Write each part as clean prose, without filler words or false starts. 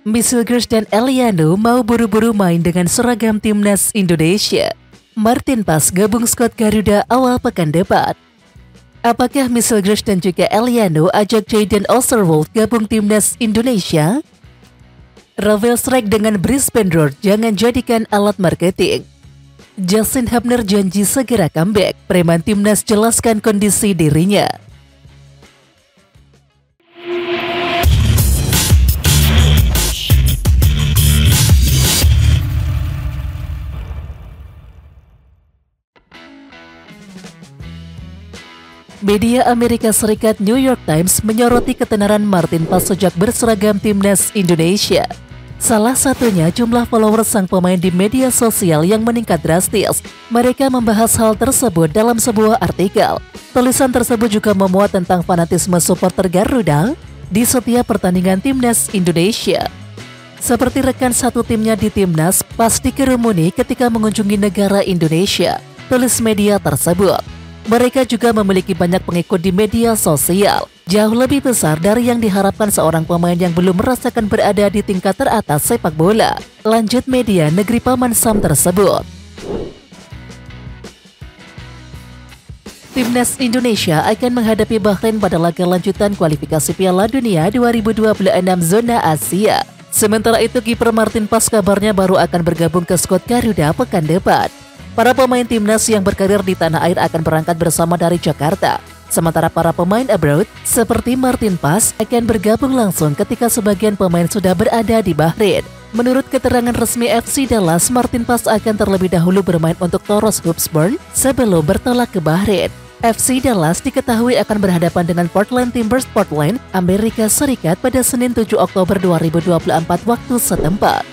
Miss Hilgers dan Eliano mau buru-buru main dengan seragam timnas Indonesia. Martin Paes gabung skuad Garuda awal pekan depan. Apakah Miss Hilgers dan juga Eliano ajak Jayden Osterwolde gabung timnas Indonesia? Ravel strike dengan Brisbane Roar jangan jadikan alat marketing. Justin Hubner janji segera comeback. Preman timnas jelaskan kondisi dirinya. Media Amerika Serikat New York Times menyoroti ketenaran Martin Paes sejak berseragam timnas Indonesia. Salah satunya jumlah followers sang pemain di media sosial yang meningkat drastis. Mereka membahas hal tersebut dalam sebuah artikel. Tulisan tersebut juga memuat tentang fanatisme supporter Garuda di setiap pertandingan timnas Indonesia. Seperti rekan satu timnya di timnas, pasti dikerumuni ketika mengunjungi negara Indonesia, tulis media tersebut. Mereka juga memiliki banyak pengikut di media sosial, jauh lebih besar dari yang diharapkan seorang pemain yang belum merasakan berada di tingkat teratas sepak bola. Lanjut media negeri Paman Sam tersebut. Timnas Indonesia akan menghadapi Bahrain pada laga lanjutan kualifikasi Piala Dunia 2026 zona Asia. Sementara itu kiper Martin Paes kabarnya baru akan bergabung ke skuad Garuda pekan depan. Para pemain timnas yang berkarir di tanah air akan berangkat bersama dari Jakarta. Sementara para pemain abroad seperti Martin Paes akan bergabung langsung ketika sebagian pemain sudah berada di Bahrain. Menurut keterangan resmi FC Dallas, Martin Paes akan terlebih dahulu bermain untuk Toros Hotspur sebelum bertolak ke Bahrain. FC Dallas diketahui akan berhadapan dengan Portland Timbers Portland, Amerika Serikat pada Senin 7 Oktober 2024 waktu setempat.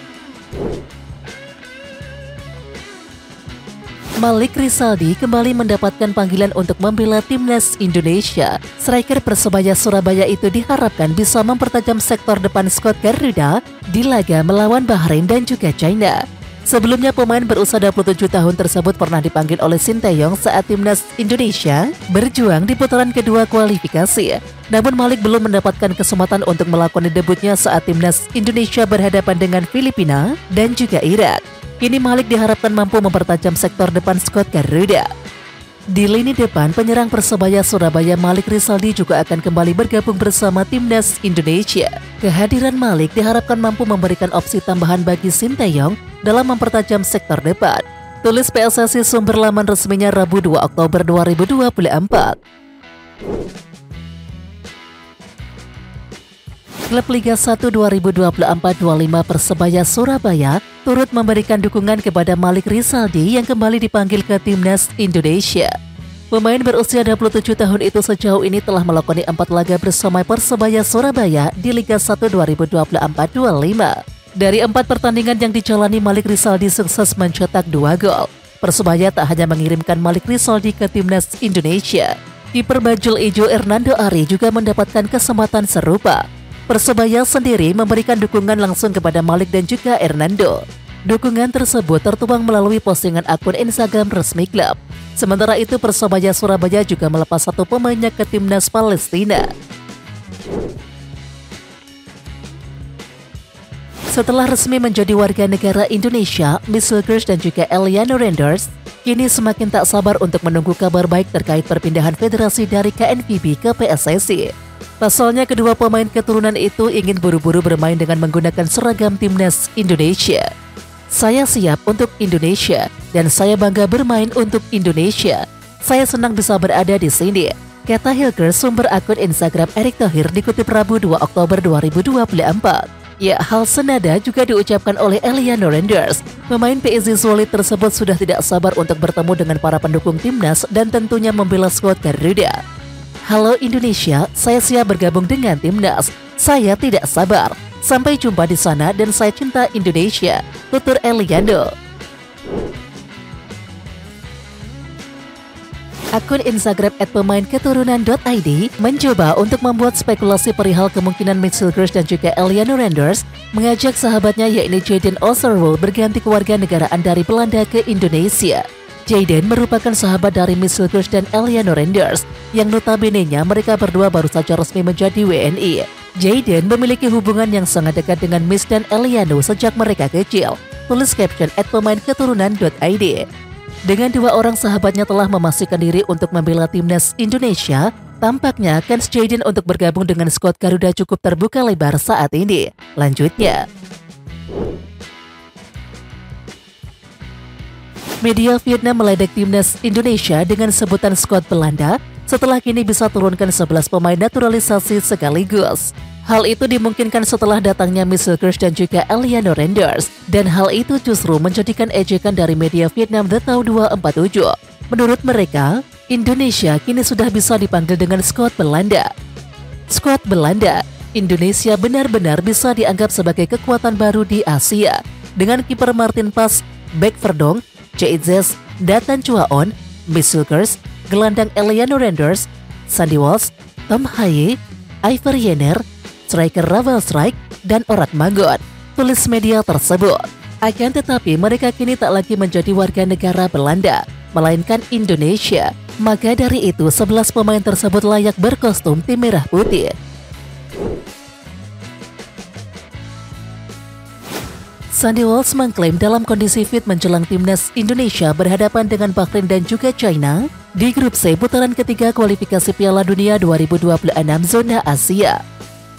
Malik Rizaldi kembali mendapatkan panggilan untuk membela timnas Indonesia. Striker Persebaya Surabaya itu diharapkan bisa mempertajam sektor depan skuad Garuda di laga melawan Bahrain dan juga China. Sebelumnya pemain berusia 27 tahun tersebut pernah dipanggil oleh Sinteyong saat timnas Indonesia berjuang di putaran kedua kualifikasi. Namun Malik belum mendapatkan kesempatan untuk melakukan debutnya saat timnas Indonesia berhadapan dengan Filipina dan juga Irak. Kini Malik diharapkan mampu mempertajam sektor depan skuad Garuda. Di lini depan, penyerang Persebaya Surabaya Malik Rizaldi juga akan kembali bergabung bersama timnas Indonesia. Kehadiran Malik diharapkan mampu memberikan opsi tambahan bagi Sinteyong dalam mempertajam sektor depan. Tulis PSSI sumber laman resminya Rabu 2 Oktober 2024. Klub Liga 1 2024-25 Persebaya Surabaya turut memberikan dukungan kepada Malik Rizaldi yang kembali dipanggil ke timnas Indonesia. Pemain berusia 27 tahun itu sejauh ini telah melakoni 4 laga bersama Persebaya Surabaya di Liga 1 2024-25. Dari 4 pertandingan yang dijalani, Malik Rizaldi sukses mencetak 2 gol. Persebaya tak hanya mengirimkan Malik Rizaldi ke timnas Indonesia, kiper bajul ijo Hernando Ari juga mendapatkan kesempatan serupa. Persebaya sendiri memberikan dukungan langsung kepada Malik dan juga Hernando. Dukungan tersebut tertuang melalui postingan akun Instagram resmi klub. Sementara itu Persebaya Surabaya juga melepas satu pemainnya ke timnas Palestina. Setelah resmi menjadi warga negara Indonesia, Miss Hilgers dan juga Eliano Renders kini semakin tak sabar untuk menunggu kabar baik terkait perpindahan federasi dari KNVB ke PSSI. Pasalnya kedua pemain keturunan itu ingin buru-buru bermain dengan menggunakan seragam timnas Indonesia. Saya siap untuk Indonesia dan saya bangga bermain untuk Indonesia. Saya senang bisa berada di sini, kata Hilgers sumber akun Instagram Erick Thohir dikutip Rabu 2 Oktober 2024. Ya, hal senada juga diucapkan oleh Eliano Renders. Pemain PSSI Solid tersebut sudah tidak sabar untuk bertemu dengan para pendukung timnas dan tentunya membela skuad Garuda. Halo Indonesia, saya siap bergabung dengan timnas. Saya tidak sabar. Sampai jumpa di sana dan saya cinta Indonesia, tutur Eliano. Akun Instagram @pemainketurunan.id mencoba untuk membuat spekulasi perihal kemungkinan Miss Hilgers dan juga Eliano Renders mengajak sahabatnya yakni Jayden Osterwolde berganti kewarganegaraan dari Belanda ke Indonesia. Jayden merupakan sahabat dari Miss Hilgers dan Eliano Renders, yang notabene-nya mereka berdua baru saja resmi menjadi WNI. Jaden memiliki hubungan yang sangat dekat dengan Miss dan Eliano sejak mereka kecil, tulis caption @pemainketurunan.id. Dengan dua orang sahabatnya telah memastikan diri untuk membela timnas Indonesia, tampaknya kans Jaden untuk bergabung dengan skuad Garuda cukup terbuka lebar saat ini. Lanjutnya, media Vietnam meledek timnas Indonesia dengan sebutan skuad Belanda setelah kini bisa turunkan 11 pemain naturalisasi sekaligus. Hal itu dimungkinkan setelah datangnya Miss Hilgers dan juga Eliano Renders, dan hal itu justru menjadikan ejekan dari media Vietnam The Tau 247. Menurut mereka, Indonesia kini sudah bisa dipanggil dengan skuad Belanda. Skuad Belanda, Indonesia benar-benar bisa dianggap sebagai kekuatan baru di Asia. Dengan kiper Martin Pas, bek Verdong, Chaitzes, Datan Chuaon, Miss Hilgers, gelandang Eliano Renders, Sandy Walsh, Tom Haye, Iver Jenner, striker Ravel Strike, dan Orat Magot, tulis media tersebut. Akan tetapi mereka kini tak lagi menjadi warga negara Belanda, melainkan Indonesia. Maka dari itu 11 pemain tersebut layak berkostum tim merah putih. Sandy Walsh mengklaim dalam kondisi fit menjelang timnas Indonesia berhadapan dengan Bahrain dan juga China di grup C putaran ketiga kualifikasi Piala Dunia 2026 zona Asia.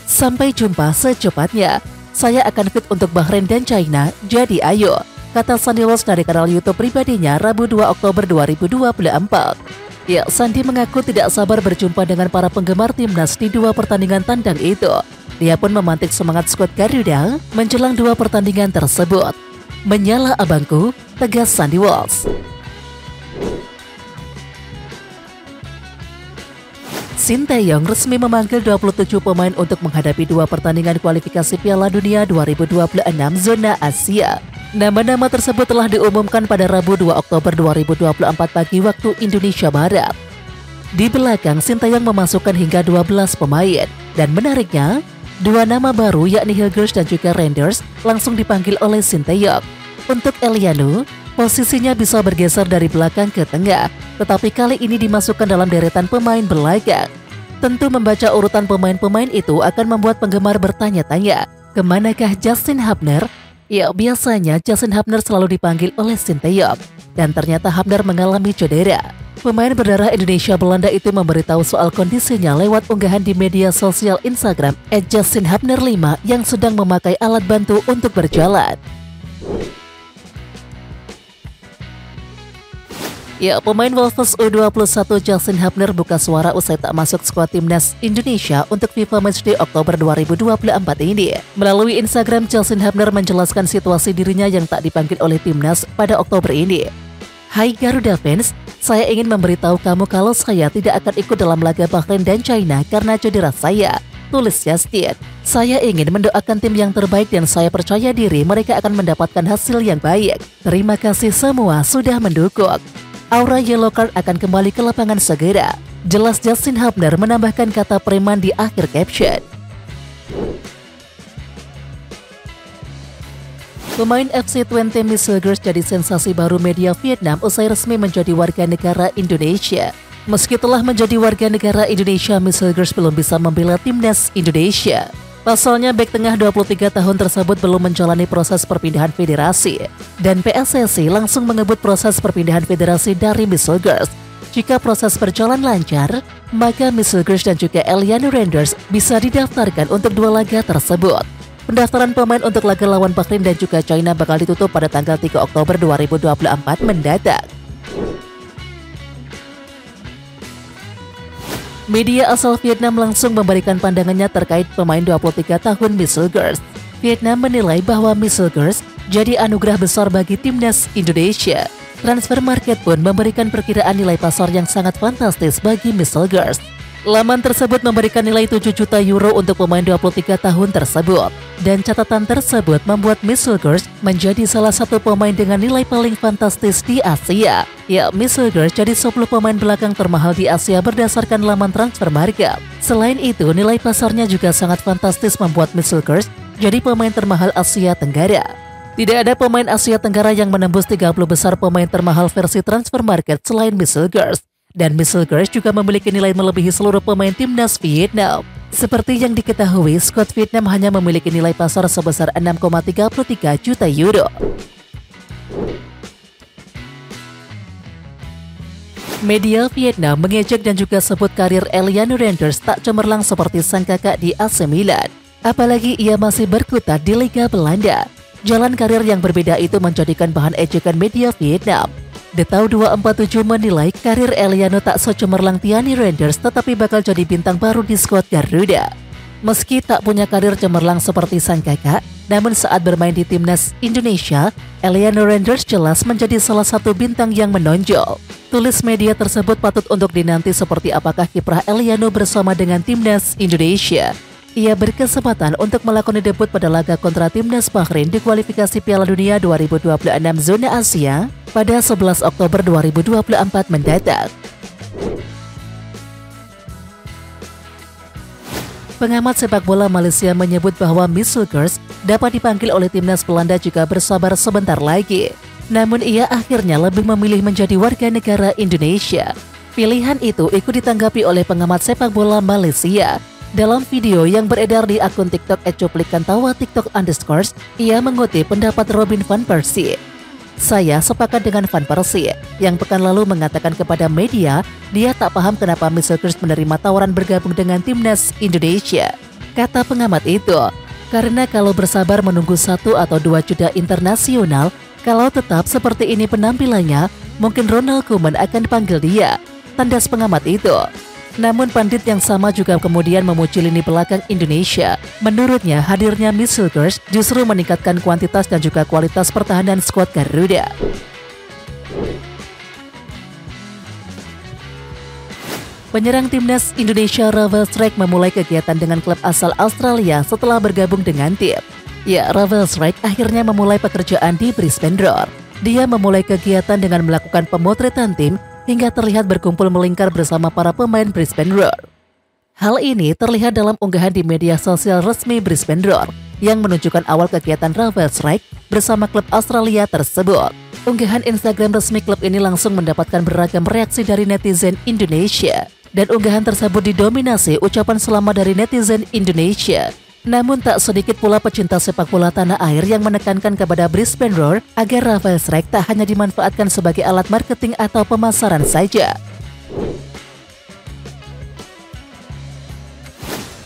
Sampai jumpa secepatnya. Saya akan fit untuk Bahrain dan China, jadi ayo, kata Sandy Walsh dari kanal YouTube pribadinya Rabu 2 Oktober 2024. Ya, Sandy mengaku tidak sabar berjumpa dengan para penggemar timnas di dua pertandingan tandang itu. Dia pun memantik semangat skuad Garuda menjelang dua pertandingan tersebut. Menyala abangku, tegas Sandy Walsh. Sinteyong resmi memanggil 27 pemain untuk menghadapi dua pertandingan kualifikasi Piala Dunia 2026 zona Asia. Nama-nama tersebut telah diumumkan pada Rabu 2 Oktober 2024 pagi waktu Indonesia Barat. Di belakang, Sinteyong memasukkan hingga 12 pemain. Dan menariknya, dua nama baru yakni Hilgers dan juga Renders langsung dipanggil oleh Sinteyong. Untuk Eliano, posisinya bisa bergeser dari belakang ke tengah, tetapi kali ini dimasukkan dalam deretan pemain belakang. Tentu membaca urutan pemain-pemain itu akan membuat penggemar bertanya-tanya, kemanakah Justin Hubner? Ya, biasanya Justin Hubner selalu dipanggil oleh Sinteyong, dan ternyata Hubner mengalami cedera. Pemain berdarah Indonesia Belanda itu memberitahu soal kondisinya lewat unggahan di media sosial Instagram @JustinHubner5 yang sedang memakai alat bantu untuk berjalan. Ya, pemain Wolves U21 Justin Hubner buka suara usai tak masuk skuad timnas Indonesia untuk FIFA Matchday Oktober 2024 ini. Melalui Instagram, Justin Hubner menjelaskan situasi dirinya yang tak dipanggil oleh timnas pada Oktober ini. Hai Garuda fans, saya ingin memberitahu kamu kalau saya tidak akan ikut dalam laga Bahrain dan China karena cedera saya, tulis Justin. Saya ingin mendoakan tim yang terbaik dan saya percaya diri mereka akan mendapatkan hasil yang baik. Terima kasih semua sudah mendukung. Aura Yellow Card akan kembali ke lapangan segera. Jelas Justin Hubner menambahkan kata preman di akhir caption. Pemain FC Twente Miss Hilgers jadi sensasi baru media Vietnam usai resmi menjadi warga negara Indonesia. Meski telah menjadi warga negara Indonesia, Miss Hilgers belum bisa membela timnas Indonesia. Pasalnya, bek tengah 23 tahun tersebut belum menjalani proses perpindahan federasi, dan PSSI langsung mengebut proses perpindahan federasi dari Miss Hilgers. Jika proses berjalan lancar, maka Miss Hilgers dan juga Eliano Renders bisa didaftarkan untuk dua laga tersebut. Pendaftaran pemain untuk laga lawan Bahrain dan juga China bakal ditutup pada tanggal 3 Oktober 2024 mendatang. Media asal Vietnam langsung memberikan pandangannya terkait pemain 23 tahun Miss Hilgers. Vietnam menilai bahwa Miss Hilgers jadi anugerah besar bagi timnas Indonesia. Transfer Market pun memberikan perkiraan nilai pasar yang sangat fantastis bagi Miss Hilgers. Laman tersebut memberikan nilai 7 juta euro untuk pemain 23 tahun tersebut. Dan catatan tersebut membuat Miss Hilgers menjadi salah satu pemain dengan nilai paling fantastis di Asia. Ya, Miss Hilgers jadi 10 pemain belakang termahal di Asia berdasarkan laman Transfer Market. Selain itu, nilai pasarnya juga sangat fantastis membuat Miss Hilgers jadi pemain termahal Asia Tenggara. Tidak ada pemain Asia Tenggara yang menembus 30 besar pemain termahal versi Transfer Market selain Miss Hilgers. Dan Miss Hilgers juga memiliki nilai melebihi seluruh pemain timnas Vietnam. Seperti yang diketahui, skuad Vietnam hanya memiliki nilai pasar sebesar 6,33 juta euro. Media Vietnam mengejek dan juga sebut karir Eliano Randers tak cemerlang seperti sang kakak di AC Milan. Apalagi ia masih berkutat di Liga Belanda. Jalan karir yang berbeda itu menjadikan bahan ejekan media Vietnam. Detau 247 menilai karir Eliano tak secemerlang Tiani Randers tetapi bakal jadi bintang baru di skuad Garuda. Meski tak punya karir cemerlang seperti sang kakak, namun saat bermain di timnas Indonesia, Eliano Randers jelas menjadi salah satu bintang yang menonjol. Tulis media tersebut patut untuk dinanti seperti apakah kiprah Eliano bersama dengan timnas Indonesia. Ia berkesempatan untuk melakoni debut pada laga kontra timnas Bahrain di kualifikasi Piala Dunia 2026 zona Asia pada 11 Oktober 2024 mendatang. Pengamat sepak bola Malaysia menyebut bahwa Misselkers dapat dipanggil oleh timnas Belanda jika bersabar sebentar lagi. Namun ia akhirnya lebih memilih menjadi warga negara Indonesia. Pilihan itu ikut ditanggapi oleh pengamat sepak bola Malaysia. Dalam video yang beredar di akun TikTok @cuplikantawa TikTok_, ia mengutip pendapat Robin van Persie. Saya sepakat dengan Van Persie yang pekan lalu mengatakan kepada media dia tak paham kenapa Misselkers menerima tawaran bergabung dengan timnas Indonesia. Kata pengamat itu, karena kalau bersabar menunggu 1 atau 2 jeda internasional, kalau tetap seperti ini penampilannya, mungkin Ronald Koeman akan panggil dia, tandas pengamat itu. Namun pandit yang sama juga kemudian memuji lini belakang Indonesia. Menurutnya hadirnya Misselkers justru meningkatkan kuantitas dan juga kualitas pertahanan skuad Garuda. Penyerang timnas Indonesia Ravel Strike memulai kegiatan dengan klub asal Australia setelah bergabung dengan tim. Ya, Ravel Strike akhirnya memulai pekerjaan di Brisbane Roar. Dia memulai kegiatan dengan melakukan pemotretan tim hingga terlihat berkumpul melingkar bersama para pemain Brisbane Roar. Hal ini terlihat dalam unggahan di media sosial resmi Brisbane Roar yang menunjukkan awal kegiatan Ravel Strike bersama klub Australia tersebut. Unggahan Instagram resmi klub ini langsung mendapatkan beragam reaksi dari netizen Indonesia. Dan unggahan tersebut didominasi ucapan selamat dari netizen Indonesia. Namun tak sedikit pula pecinta sepak bola tanah air yang menekankan kepada Brisbane Roar agar Ravel Strike tak hanya dimanfaatkan sebagai alat marketing atau pemasaran saja.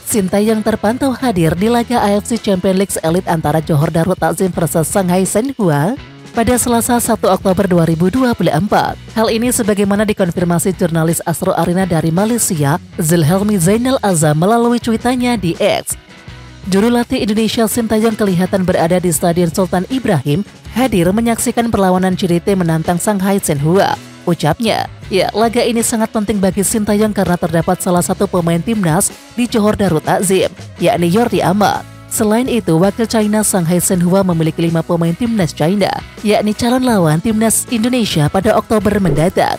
Sintayong terpantau hadir di laga AFC Champions League Elite antara Johor Darul Takzim versus Shanghai Shenhua pada Selasa 1 Oktober 2024. Hal ini sebagaimana dikonfirmasi jurnalis Astro Arena dari Malaysia, Zulhelmi Zainal Azam melalui cuitannya di X. Juru latih Indonesia Sintayong kelihatan berada di Stadion Sultan Ibrahim, hadir menyaksikan perlawanan Cirite menantang Shanghai Shenhua. Ucapnya, ya laga ini sangat penting bagi Sintayong karena terdapat salah satu pemain timnas di Johor Darul Takzim, yakni Jordi Amat. Selain itu, wakil China Shanghai Shenhua memiliki 5 pemain timnas China, yakni calon lawan timnas Indonesia pada Oktober mendatang.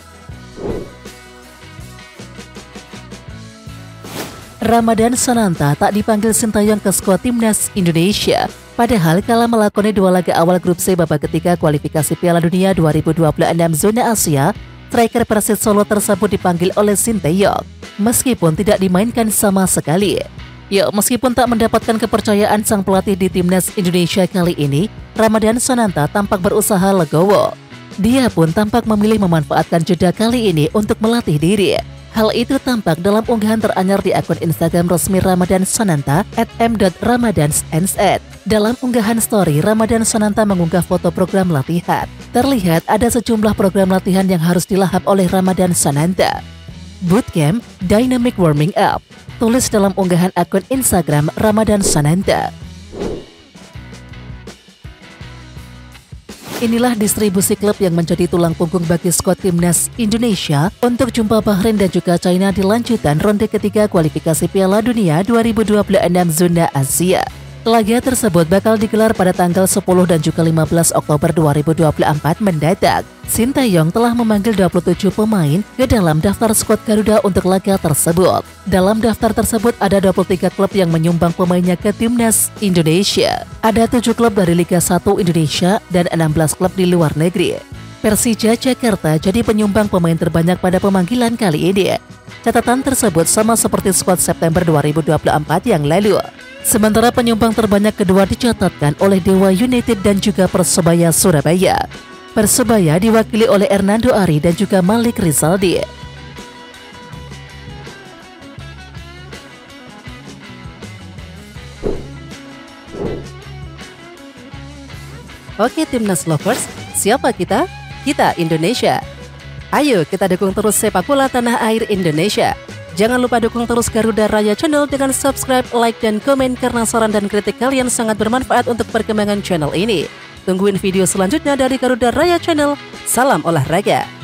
Ramadan Sananta tak dipanggil Sintayong ke skuad timnas Indonesia. Padahal kala melakoni 2 laga awal grup C babak ketiga kualifikasi Piala Dunia 2026 zona Asia, striker Persis Solo tersebut dipanggil oleh Sintayong, meskipun tidak dimainkan sama sekali. Ya, meskipun tak mendapatkan kepercayaan sang pelatih di timnas Indonesia kali ini, Ramadan Sananta tampak berusaha legowo. Dia pun tampak memilih memanfaatkan jeda kali ini untuk melatih diri. Hal itu tampak dalam unggahan teranyar di akun Instagram resmi Ramadan Sananta @m.ramadansnz. Dalam unggahan story, Ramadan Sananta mengunggah foto program latihan. Terlihat ada sejumlah program latihan yang harus dilahap oleh Ramadan Sananta. Bootcamp, Dynamic Warming Up, tulis dalam unggahan akun Instagram Ramadan Sananta. Inilah distribusi klub yang menjadi tulang punggung bagi skuad timnas Indonesia untuk jumpa Bahrain dan juga China di lanjutan ronde ketiga kualifikasi Piala Dunia 2026 zona Asia. Laga tersebut bakal digelar pada tanggal 10 dan juga 15 Oktober 2024 mendatang. Sintayong telah memanggil 27 pemain ke dalam daftar skuad Garuda untuk laga tersebut. Dalam daftar tersebut ada 23 klub yang menyumbang pemainnya ke timnas Indonesia. Ada 7 klub dari Liga 1 Indonesia dan 16 klub di luar negeri. Persija Jakarta jadi penyumbang pemain terbanyak pada pemanggilan kali ini. Catatan tersebut sama seperti skuad September 2024 yang lalu. Sementara penyumbang terbanyak kedua dicatatkan oleh Dewa United dan juga Persebaya Surabaya. Persebaya diwakili oleh Hernando Ari dan juga Malik Rizaldi. Oke Timnas Lovers, siapa kita? Kita Indonesia. Ayo kita dukung terus sepak bola tanah air Indonesia. Jangan lupa dukung terus Garuda Raya Channel dengan subscribe, like, dan komen karena saran dan kritik kalian sangat bermanfaat untuk perkembangan channel ini. Tungguin video selanjutnya dari Garuda Raya Channel. Salam olahraga.